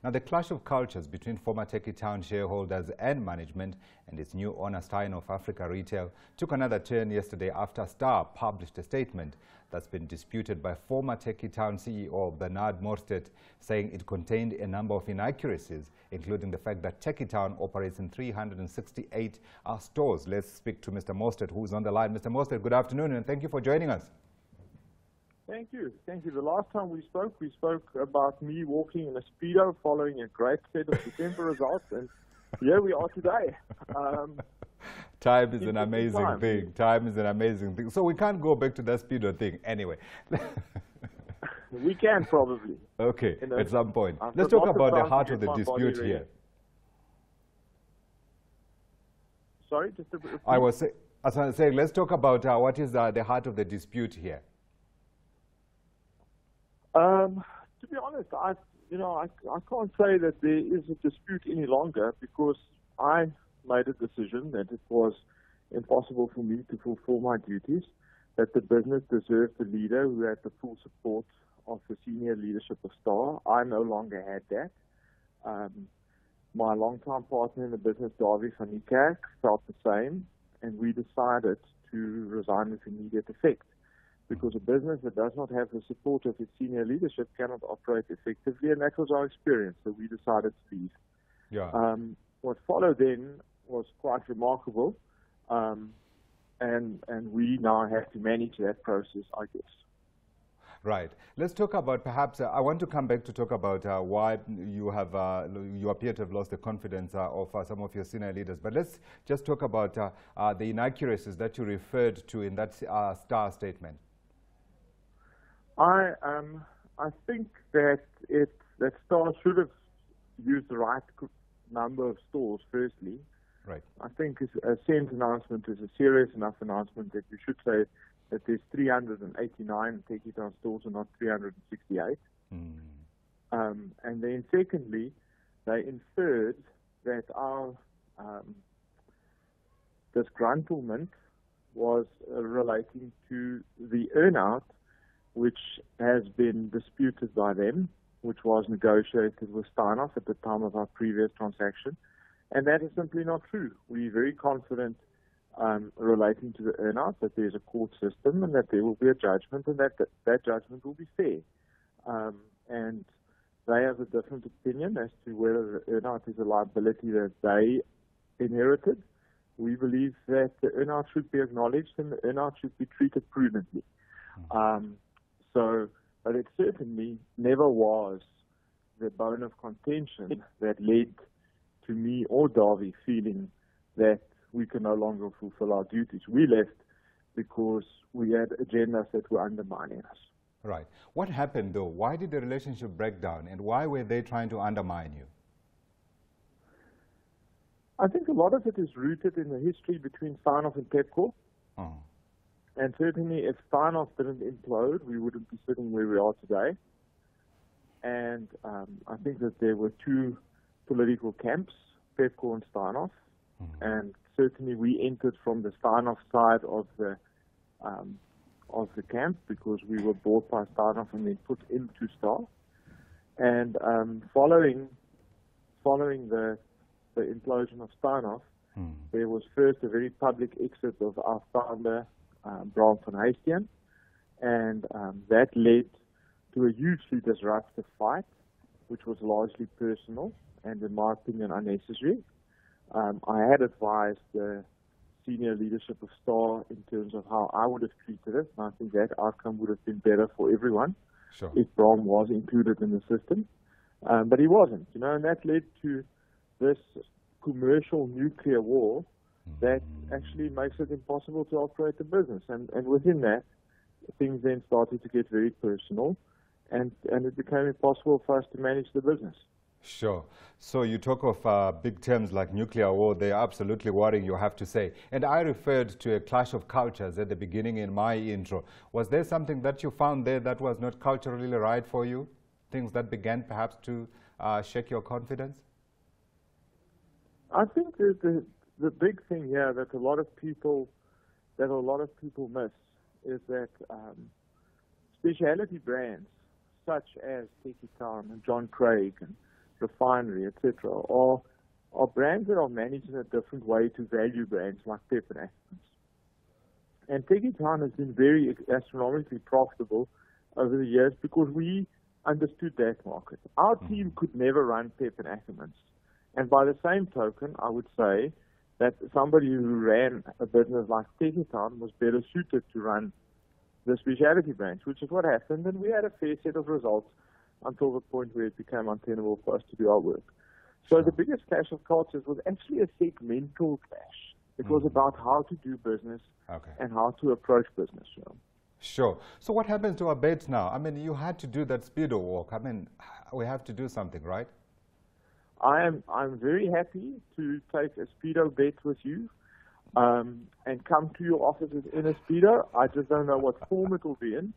Now, the clash of cultures between former Tekkie Town shareholders and management and its new owner, Steinhoff Africa Retail, took another turn yesterday after Star published a statement that's been disputed by former Tekkie Town CEO Bernard Mostert, saying it contained a number of inaccuracies, including the fact that Tekkie Town operates in 368 stores. Let's speak to Mr. Mostert, who's on the line. Mr. Mostert, good afternoon, and thank you for joining us. Thank you. Thank you. The last time we spoke about me walking in a Speedo following a great set of December results, and here we are today. Time is an amazing thing. Time is an amazing thing. So we can't go back to that Speedo thing anyway. We can probably. Okay, at some point. Let's talk about the heart of the dispute here. Sorry? I was saying, let's talk about what is the heart of the dispute here. To be honest, I can't say that there is a dispute any longer, because I made a decision that it was impossible for me to fulfill my duties, that the business deserved a leader who had the full support of the senior leadership of Star. I no longer had that. My longtime partner in the business, Davie van Niekerk, felt the same, and we decided to resign with immediate effect. Because a business that does not have the support of its senior leadership cannot operate effectively, and that was our experience, so we decided to leave. Yeah. What followed then was quite remarkable, and we now have to manage that process, I guess. Right. Let's talk about perhaps, I want to come back to talk about why you appear to have lost the confidence of some of your senior leaders. But let's just talk about the inaccuracies that you referred to in that Star statement. I think that Star should have used the right number of stores, firstly. Right. I think a SENS announcement is a serious enough announcement that you should say that there's 389 Tekkie Town stores and not 368. And then secondly, they inferred that our disgruntlement was relating to the earnout, which has been disputed by them, which was negotiated with Steinhoff at the time of our previous transaction. And that is simply not true. We're very confident relating to the earnout that there's a court system and that there will be a judgment, and that judgment will be fair. And they have a different opinion as to whether the earnout is a liability that they inherited. We believe that the earnout should be acknowledged and the earnout should be treated prudently. But it certainly never was the bone of contention that led to me or Davie feeling that we can no longer fulfill our duties. We left because we had agendas that were undermining us. Right. What happened, though? Why did the relationship break down, and why were they trying to undermine you? I think a lot of it is rooted in the history between Steinhoff and Pepco. And certainly if Steinhoff didn't implode, we wouldn't be sitting where we are today. And I think that there were two political camps, Pepco and Steinhoff. And certainly we entered from the Steinhoff side of the camp, because we were bought by Steinhoff and then put into Star. And following the implosion of Steinhoff, there was first a very public exit of our founder, Bram van Heijsteen, and that led to a hugely disruptive fight, which was largely personal and, in my opinion, unnecessary. I had advised the senior leadership of Star in terms of how I would have treated it, and I think that outcome would have been better for everyone if Bram was included in the system. But he wasn't, and that led to this commercial nuclear war that actually makes it impossible to operate the business. And within that, things then started to get very personal, and it became impossible for us to manage the business. Sure. So you talk of big terms like nuclear war. They're absolutely worrying, you have to say. And I referred to a clash of cultures at the beginning in my intro. Was there something that you found there that was not culturally right for you? Things that began perhaps to shake your confidence? I think that the big thing here that a lot of people miss is that specialty brands such as Tekkie Town and John Craig and Refinery, etc., are brands that are managed in a different way to value brands like Pep and Ackermans. And Tekkie Town has been very astronomically profitable over the years because we understood that market. Our team could never run Pep and Ackermans. And by the same token, I would say that somebody who ran a business like Tekkie Town was better suited to run the specialty brands, which is what happened. And we had a fair set of results until the point where it became untenable for us to do our work. So the biggest clash of cultures was actually a segmental clash. It was about how to do business and how to approach business. You know. Sure. So what happens to our bets now? I mean, you had to do that speedo walk. I mean, we have to do something, right? I'm very happy to take a speedo bet with you and come to your offices in a speedo. I just don't know what form it will be in,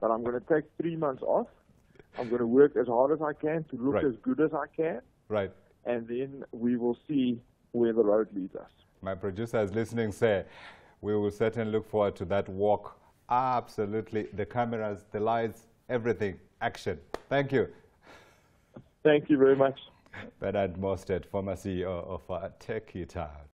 but I'm going to take 3 months off. I'm going to work as hard as I can to look as good as I can. Right. And then we will see where the road leads us. My producer is listening, say, we will certainly look forward to that walk. Absolutely. The cameras, the lights, everything. Action. Thank you. Thank you very much. Bernard Mostert, former CEO of Tekkie Town.